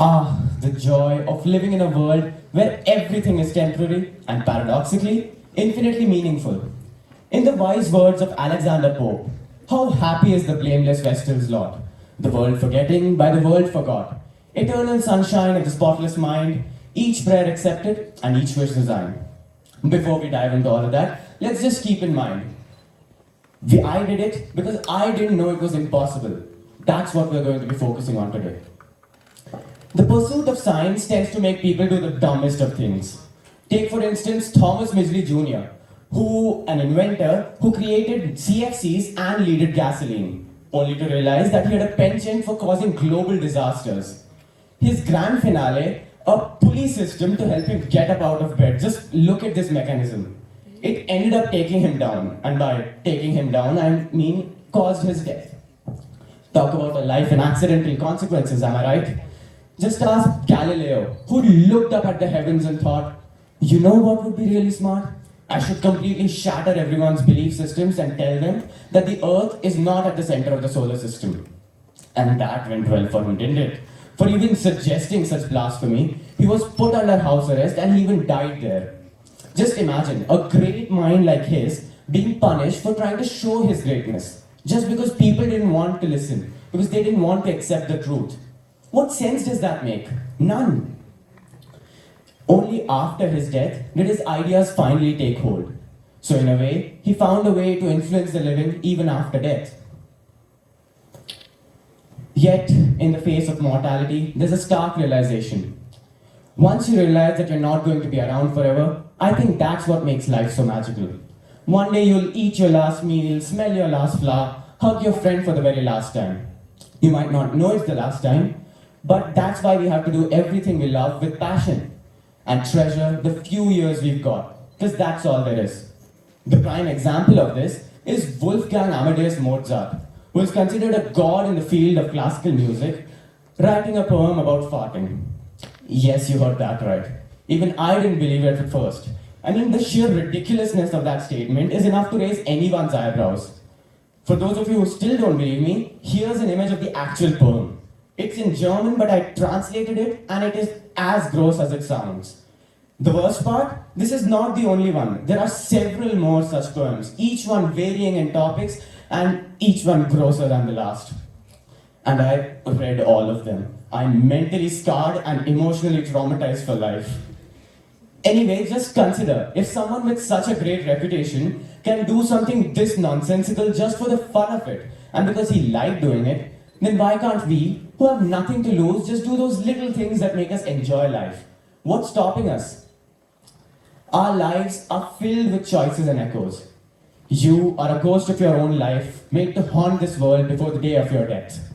Ah, the joy of living in a world where everything is temporary and paradoxically infinitely meaningful. In the wise words of Alexander Pope, how happy is the blameless vestal's lot, the world forgetting by the world forgot, eternal sunshine of the spotless mind, each prayer accepted and each wish designed. Before we dive into all of that, let's just keep in mind I did it because I didn't know it was impossible. That's what we're going to be focusing on today. The pursuit of science tends to make people do the dumbest of things. Take, for instance, Thomas Midgley Jr., an inventor who created CFCs and leaded gasoline, only to realize that he had a penchant for causing global disasters. His grand finale, a pulley system to help him get up out of bed. Just look at this mechanism. It ended up taking him down, and by taking him down, I mean caused his death. Talk about a life and accidental consequences, am I right? Just ask Galileo, who looked up at the heavens and thought, you know what would be really smart? I should completely shatter everyone's belief systems and tell them that the Earth is not at the center of the solar system. And that went well for him, didn't it? For even suggesting such blasphemy, he was put under house arrest and he even died there. Just imagine a great mind like his being punished for trying to show his greatness, just because people didn't want to listen, because they didn't want to accept the truth. What sense does that make? None. Only after his death did his ideas finally take hold. So in a way, he found a way to influence the living even after death. Yet, in the face of mortality, there's a stark realization. Once you realize that you're not going to be around forever, I think that's what makes life so magical. One day you'll eat your last meal, smell your last flower, hug your friend for the very last time. You might not know it's the last time, but that's why we have to do everything we love with passion and treasure the few years we've got, because that's all there is. The prime example of this is Wolfgang Amadeus Mozart, who is considered a god in the field of classical music, writing a poem about farting. Yes, you heard that right. Even I didn't believe it at first. I mean, the sheer ridiculousness of that statement is enough to raise anyone's eyebrows. For those of you who still don't believe me, here's an image of the actual poem. It's in German, but I translated it, and it is as gross as it sounds. The worst part, this is not the only one. There are several more such poems, each one varying in topics, and each one grosser than the last. And I read all of them. I'm mentally scarred and emotionally traumatized for life. Anyway, just consider, if someone with such a great reputation can do something this nonsensical just for the fun of it, and because he liked doing it, then why can't we, who have nothing to lose, just do those little things that make us enjoy life? What's stopping us? Our lives are filled with choices and echoes. You are a ghost of your own life, made to haunt this world before the day of your death.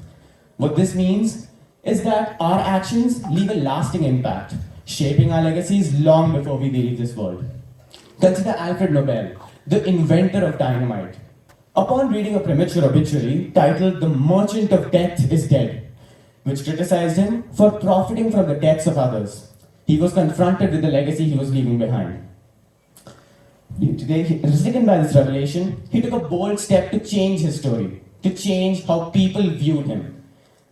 What this means is that our actions leave a lasting impact, shaping our legacies long before we leave this world. Consider Alfred Nobel, the inventor of dynamite. Upon reading a premature obituary titled The Merchant of Death is Dead, which criticized him for profiting from the deaths of others, he was confronted with the legacy he was leaving behind. Today, stricken by this revelation, he took a bold step to change his story, to change how people viewed him.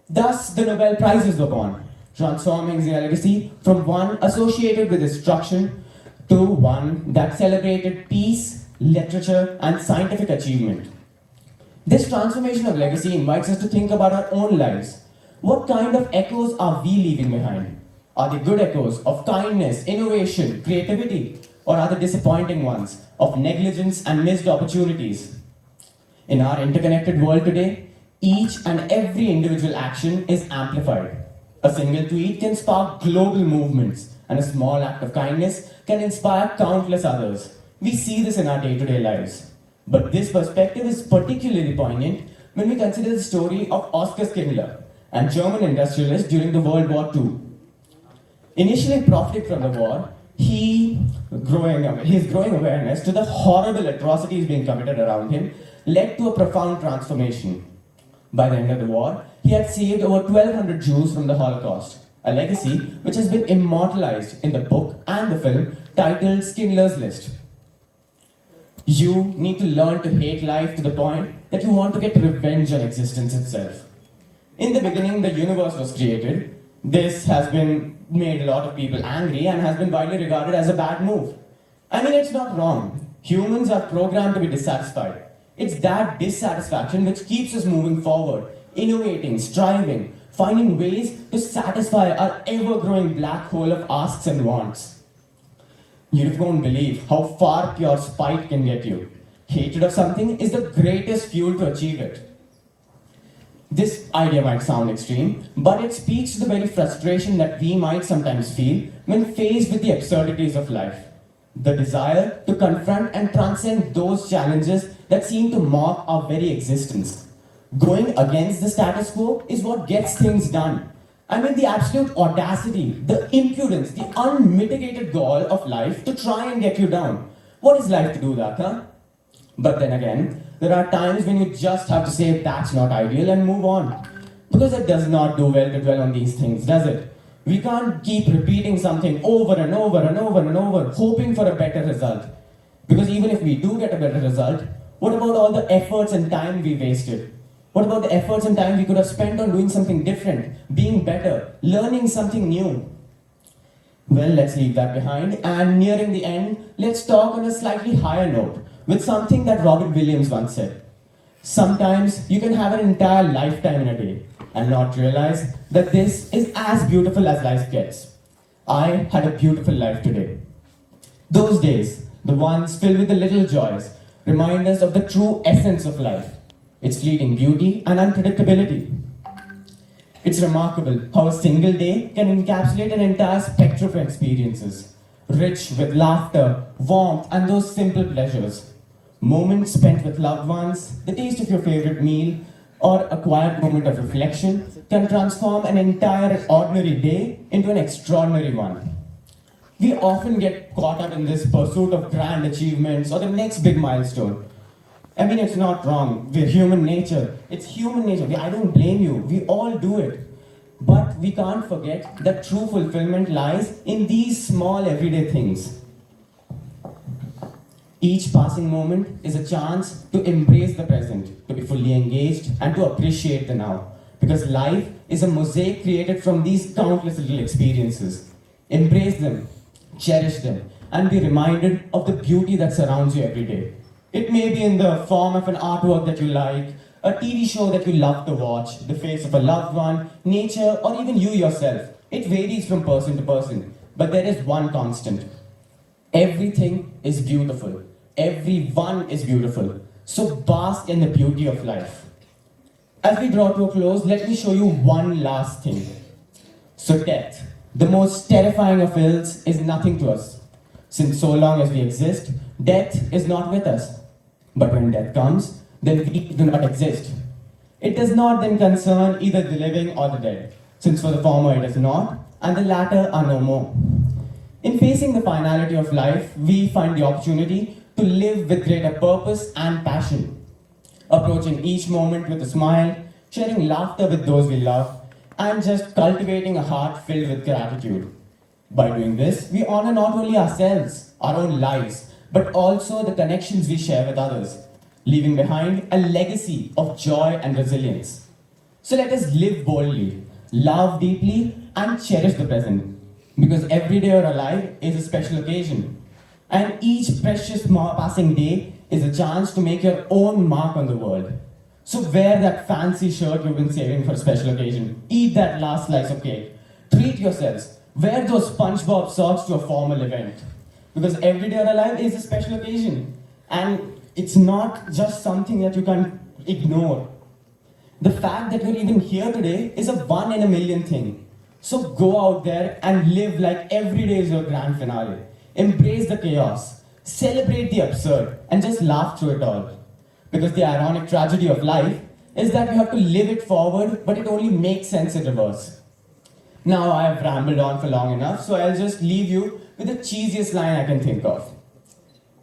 Thus, the Nobel Prizes were born, transforming his legacy from one associated with destruction to one that celebrated peace, literature, and scientific achievement. This transformation of legacy invites us to think about our own lives. What kind of echoes are we leaving behind? Are they good echoes of kindness, innovation, creativity? Or are they disappointing ones of negligence and missed opportunities? In our interconnected world today, each and every individual action is amplified. A single tweet can spark global movements, and a small act of kindness can inspire countless others. We see this in our day-to-day lives. But this perspective is particularly poignant when we consider the story of Oskar Schindler, a German industrialist during the World War II. Initially profiting from the war, his growing awareness to the horrible atrocities being committed around him led to a profound transformation. By the end of the war, he had saved over 1,200 Jews from the Holocaust, a legacy which has been immortalized in the book and the film titled Schindler's List. You need to learn to hate life to the point that you want to get revenge on existence itself. In the beginning, the universe was created, This has been made a lot of people angry and has been widely regarded as a bad move. I mean, it's not wrong. Humans are programmed to be dissatisfied. It's that dissatisfaction which keeps us moving forward, innovating, striving, finding ways to satisfy our ever growing black hole of asks and wants. You won't believe how far pure spite can get you. Hatred of something is the greatest fuel to achieve it. This idea might sound extreme, but it speaks to the very frustration that we might sometimes feel when faced with the absurdities of life. The desire to confront and transcend those challenges that seem to mock our very existence. Going against the status quo is what gets things done. I mean, the absolute audacity, the impudence, the unmitigated gall of life to try and get you down. What is life to do that, huh? But then again, there are times when you just have to say that's not ideal and move on. Because it does not do well to dwell on these things, does it? We can't keep repeating something over and over and over and over, hoping for a better result. Because even if we do get a better result, what about all the efforts and time we wasted? What about the efforts and time we could have spent on doing something different, being better, learning something new? Well, let's leave that behind, and nearing the end, let's talk on a slightly higher note with something that Robert Williams once said. Sometimes you can have an entire lifetime in a day and not realize that this is as beautiful as life gets. I had a beautiful life today. Those days, the ones filled with the little joys, remind us of the true essence of life, its fleeting beauty and unpredictability. It's remarkable how a single day can encapsulate an entire spectrum of experiences, rich with laughter, warmth, and those simple pleasures. Moments spent with loved ones, the taste of your favorite meal, or a quiet moment of reflection can transform an entire ordinary day into an extraordinary one. We often get caught up in this pursuit of grand achievements or the next big milestone. I mean, it's not wrong. We're human nature. It's human nature. I don't blame you. We all do it. But we can't forget that true fulfillment lies in these small everyday things. Each passing moment is a chance to embrace the present, to be fully engaged, and to appreciate the now. Because life is a mosaic created from these countless little experiences. Embrace them, cherish them, and be reminded of the beauty that surrounds you every day. It may be in the form of an artwork that you like, a TV show that you love to watch, the face of a loved one, nature, or even you yourself. It varies from person to person, but there is one constant. Everything is beautiful. Everyone is beautiful. So bask in the beauty of life. As we draw to a close, let me show you one last thing. So death, the most terrifying of ills, is nothing to us. Since so long as we exist, death is not with us. But when death comes, then we do not exist. It does not then concern either the living or the dead, since for the former it is not, and the latter are no more. In facing the finality of life, we find the opportunity to live with greater purpose and passion, approaching each moment with a smile, sharing laughter with those we love, and just cultivating a heart filled with gratitude. By doing this, we honor not only ourselves, our own lives, but also the connections we share with others, leaving behind a legacy of joy and resilience. So let us live boldly, love deeply, and cherish the present, because every day you're alive is a special occasion. And each precious passing day is a chance to make your own mark on the world. So wear that fancy shirt you've been saving for a special occasion. Eat that last slice of cake. Treat yourselves. Wear those SpongeBob socks to a formal event. Because every day you're alive is a special occasion. And it's not just something that you can ignore. The fact that you're even here today is a one in a million thing. So go out there and live like every day is your grand finale. Embrace the chaos, celebrate the absurd, and just laugh through it all. Because the ironic tragedy of life is that you have to live it forward, but it only makes sense in reverse. Now I have rambled on for long enough, so I'll just leave you with the cheesiest line I can think of.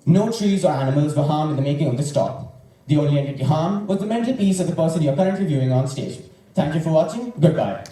No trees or animals were harmed in the making of this talk. The only entity harmed was the mental peace of the person you're currently viewing on stage. Thank you for watching. Goodbye.